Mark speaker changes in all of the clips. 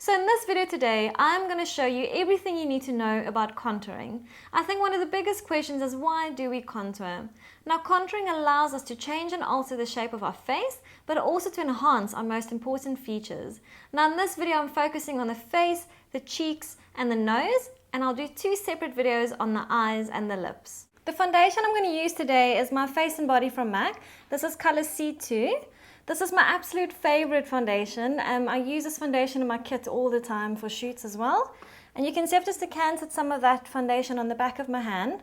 Speaker 1: So in this video today, I'm going to show you everything you need to know about contouring. I think one of the biggest questions is why do we contour? Now contouring allows us to change and alter the shape of our face, but also to enhance our most important features. Now in this video I'm focusing on the face, the cheeks and the nose, and I'll do two separate videos on the eyes and the lips. The foundation I'm going to use today is my Face and Body from MAC. This is color C2. This is my absolute favorite foundation. I use this foundation in my kit all the time for shoots as well. And you can see I've just decanted some of that foundation on the back of my hand.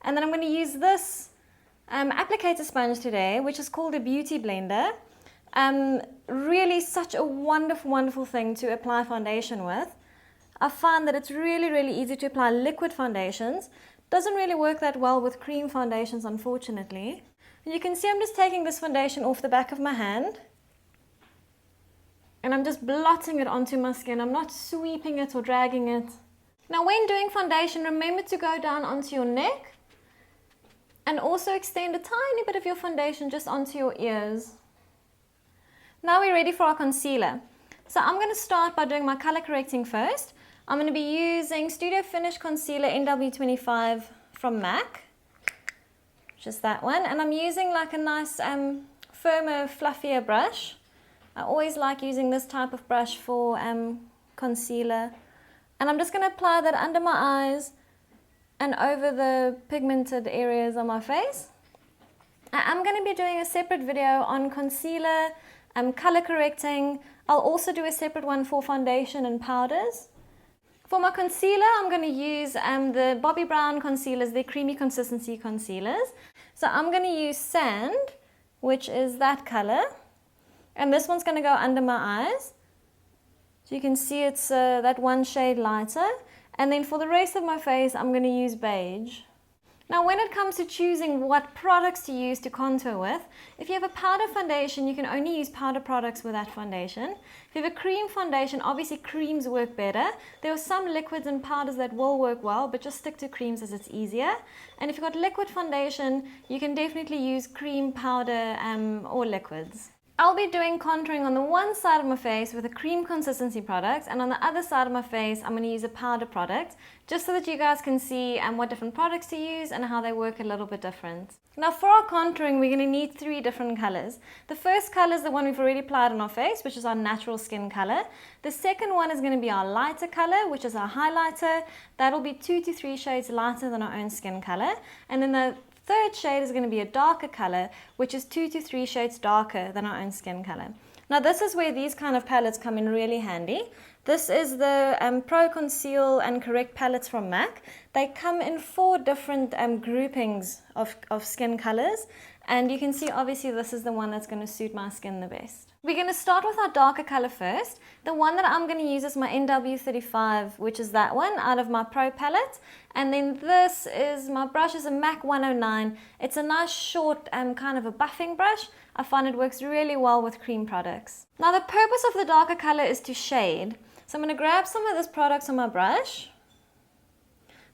Speaker 1: And then I'm going to use this applicator sponge today, which is called a beauty blender. Really such a wonderful, wonderful thing to apply foundation with. I find that it's really easy to apply liquid foundations. Doesn't really work that well with cream foundations, unfortunately. And you can see I'm just taking this foundation off the back of my hand and I'm just blotting it onto my skin. I'm not sweeping it or dragging it. Now when doing foundation, remember to go down onto your neck and also extend a tiny bit of your foundation just onto your ears. Now we're ready for our concealer. So I'm going to start by doing my color correcting first. I'm going to be using Skinfinish Concealer NW25 from MAC. Just that one, and I'm using like a nice firmer, fluffier brush. I always like using this type of brush for concealer, and I'm just going to apply that under my eyes and over the pigmented areas on my face. I'm going to be doing a separate video on concealer, color correcting. I'll also do a separate one for foundation and powders. For my concealer, I'm going to use the BOBBI brown concealers, they're creamy consistency concealers. So I'm going to use Sand, which is that color, and this one's going to go under my eyes. So you can see it's that one shade lighter. And then for the rest of my face, I'm going to use Beige. Now when it comes to choosing what products to use to contour with, if you have a powder foundation, you can only use powder products with that foundation. If you have a cream foundation, obviously creams work better. There are some liquids and powders that will work well, but just stick to creams as it's easier. And if you've got liquid foundation, you can definitely use cream, powder, or liquids. I'll be doing contouring on the one side of my face with a cream consistency product, and on the other side of my face I'm going to use a powder product, just so that you guys can see what different products to use and how they work a little bit different. Now for our contouring we're going to need three different colors. The first color is the one we've already applied on our face, which is our natural skin color. The second one is going to be our lighter color, which is our highlighter. That'll be 2 to 3 shades lighter than our own skin color. And then the third shade is going to be a darker color, which is 2 to 3 shades darker than our own skin color. Now this is where these kind of palettes come in really handy. This is the Pro Conceal and Correct Palettes from MAC. They come in 4 different groupings of skin colors, and you can see obviously this is the one that's going to suit my skin the best. We're going to start with our darker color first. The one that I'm going to use is my NW35, which is that one out of my Pro palette. And then this is, my brush is a MAC 109. It's a nice short kind of a buffing brush. I find it works really well with cream products. Now the purpose of the darker color is to shade. So I'm going to grab some of this product on my brush.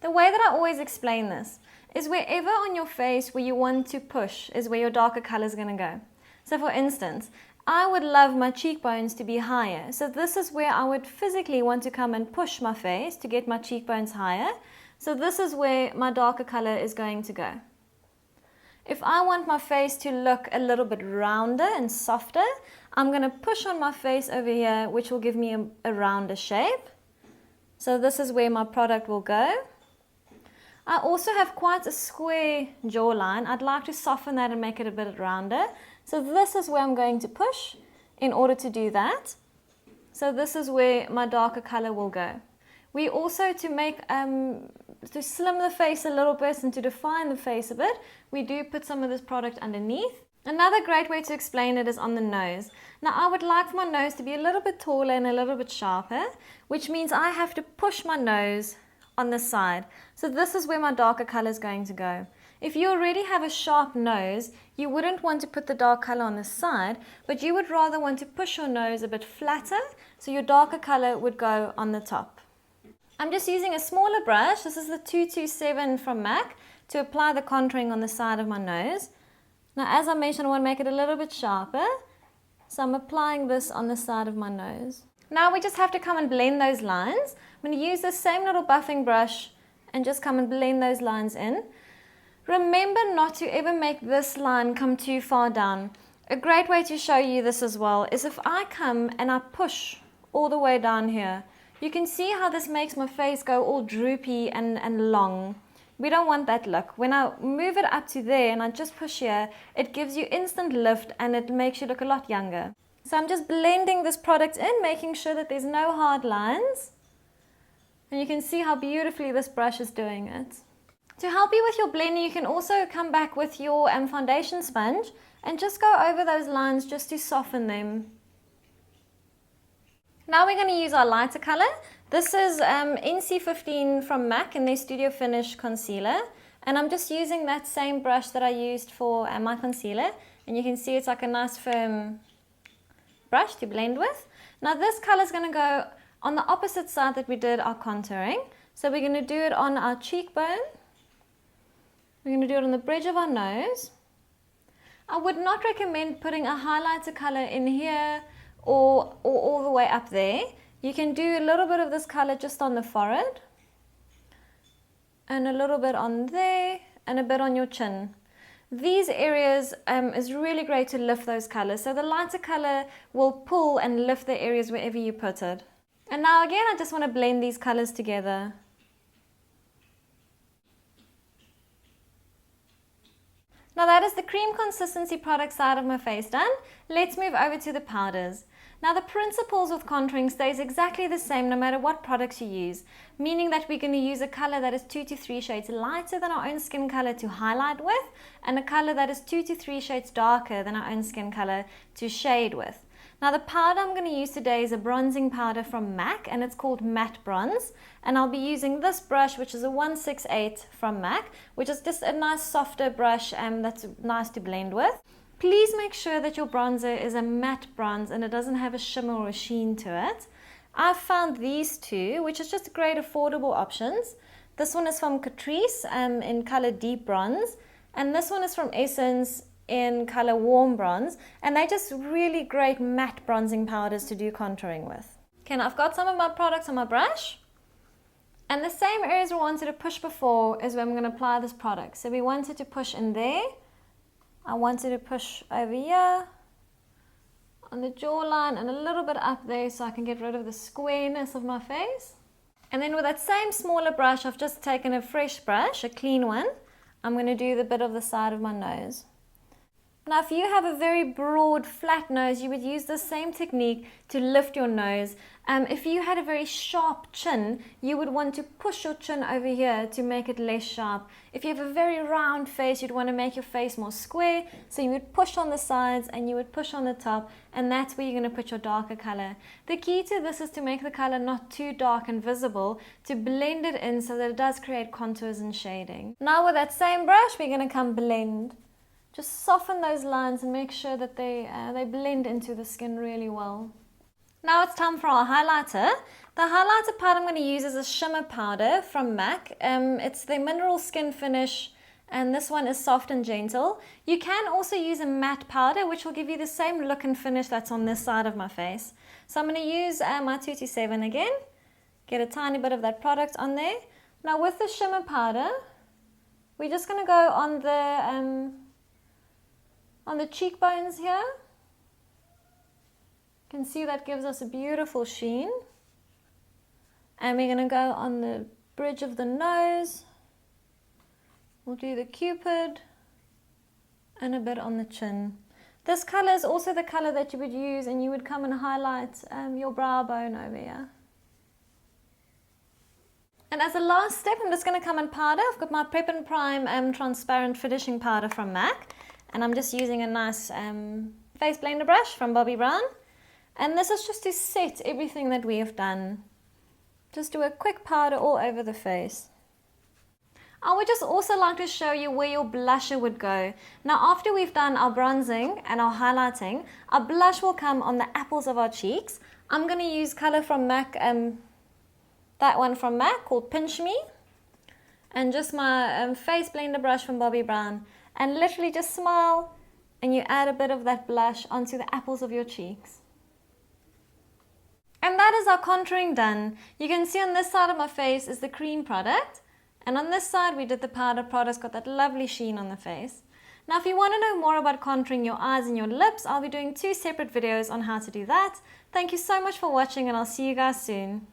Speaker 1: The way that I always explain this is wherever on your face where you want to push is where your darker color is going to go. So for instance, I would love my cheekbones to be higher. So this is where I would physically want to come and push my face to get my cheekbones higher. So this is where my darker color is going to go. If I want my face to look a little bit rounder and softer, I'm going to push on my face over here, which will give me a rounder shape. So this is where my product will go. I also have quite a square jawline. I'd like to soften that and make it a bit rounder. So this is where I'm going to push in order to do that. So this is where my darker color will go. We also, to slim the face a little bit and to define the face a bit, we do put some of this product underneath. Another great way to explain it is on the nose. Now I would like for my nose to be a little bit taller and a little bit sharper, which means I have to push my nose on the side. So this is where my darker color is going to go. If you already have a sharp nose, you wouldn't want to put the dark color on the side, but you would rather want to push your nose a bit flatter, so your darker color would go on the top. I'm just using a smaller brush. This is the 227 from MAC to apply the contouring on the side of my nose. Now as I mentioned, I want to make it a little bit sharper, so I'm applying this on the side of my nose. Now we just have to come and blend those lines. I'm going to use the same little buffing brush and just come and blend those lines in. Remember not to ever make this line come too far down. A great way to show you this as well is if I come and I push all the way down here. You can see how this makes my face go all droopy and long. We don't want that look. When I move it up to there and I just push here, it gives you instant lift and it makes you look a lot younger. So I'm just blending this product in, making sure that there's no hard lines. And you can see how beautifully this brush is doing it. To help you with your blending, you can also come back with your foundation sponge and just go over those lines just to soften them. Now we're going to use our lighter color. This is NC15 from MAC in their Studio Finish concealer. And I'm just using that same brush that I used for my concealer. And you can see it's like a nice firm brush to blend with. Now this color is going to go on the opposite side that we did our contouring. So we're going to do it on our cheekbone. We're going to do it on the bridge of our nose. I would not recommend putting a highlighter color in here or all the way up there. You can do a little bit of this color just on the forehead and a little bit on there and a bit on your chin. These areas is really great to lift those colors. So the lighter color will pull and lift the areas wherever you put it. And now again, I just want to blend these colors together. Now that is the cream consistency product side of my face done. Let's move over to the powders. Now the principles with contouring stays exactly the same no matter what products you use, meaning that we're going to use a color that is 2 to 3 shades lighter than our own skin color to highlight with, and a color that is 2 to 3 shades darker than our own skin color to shade with. Now the powder I'm going to use today is a bronzing powder from MAC and it's called Matte Bronze, and I'll be using this brush, which is a 168 from MAC, which is just a nice softer brush that's nice to blend with. Please make sure that your bronzer is a matte bronze and it doesn't have a shimmer or a sheen to it. I've found these two, which is just great affordable options. This one is from Catrice in color Deep Bronze, and this one is from Essence in color Warm Bronze, and they're just really great matte bronzing powders to do contouring with. Okay, now I've got some of my products on my brush, and the same areas we wanted to push before is where I'm going to apply this product. So we wanted to push in there, I wanted to push over here on the jawline and a little bit up there so I can get rid of the squareness of my face. And then with that same smaller brush, I've just taken a fresh brush, a clean one. I'm going to do the bit of the side of my nose. Now if you have a very broad flat nose, you would use the same technique to lift your nose. If you had a very sharp chin, you would want to push your chin over here to make it less sharp. If you have a very round face, you'd want to make your face more square, so you would push on the sides and you would push on the top, and that's where you're going to put your darker color. The key to this is to make the color not too dark and visible, to blend it in so that it does create contours and shading. Now with that same brush, we're going to come blend. Just soften those lines and make sure that they blend into the skin really well. Now it's time for our highlighter. The highlighter powder I'm going to use is a shimmer powder from MAC. It's the Mineral Skinfinish, and this one is soft and gentle. You can also use a matte powder, which will give you the same look and finish that's on this side of my face. So I'm going to use my 227 again. Get a tiny bit of that product on there. Now with the shimmer powder, we're just going to go on the cheekbones here. You can see that gives us a beautiful sheen. And we're going to go on the bridge of the nose. We'll do the cupid and a bit on the chin. This color is also the color that you would use and you would come and highlight your brow bone over here. And as a last step, I'm just going to come and powder. I've got my Prep and Prime transparent finishing powder from MAC. And I'm just using a nice face blender brush from Bobbi Brown. And this is just to set everything that we have done. Just do a quick powder all over the face. I would just also like to show you where your blusher would go. Now after we've done our bronzing and our highlighting, our blush will come on the apples of our cheeks. I'm going to use color from MAC, that one from MAC called Pinch Me. And just my face blender brush from Bobbi Brown. And literally just smile and you add a bit of that blush onto the apples of your cheeks. And that is our contouring done. You can see on this side of my face is the cream product. And on this side we did the powder product. It's got that lovely sheen on the face. Now if you want to know more about contouring your eyes and your lips, I'll be doing 2 separate videos on how to do that. Thank you so much for watching and I'll see you guys soon.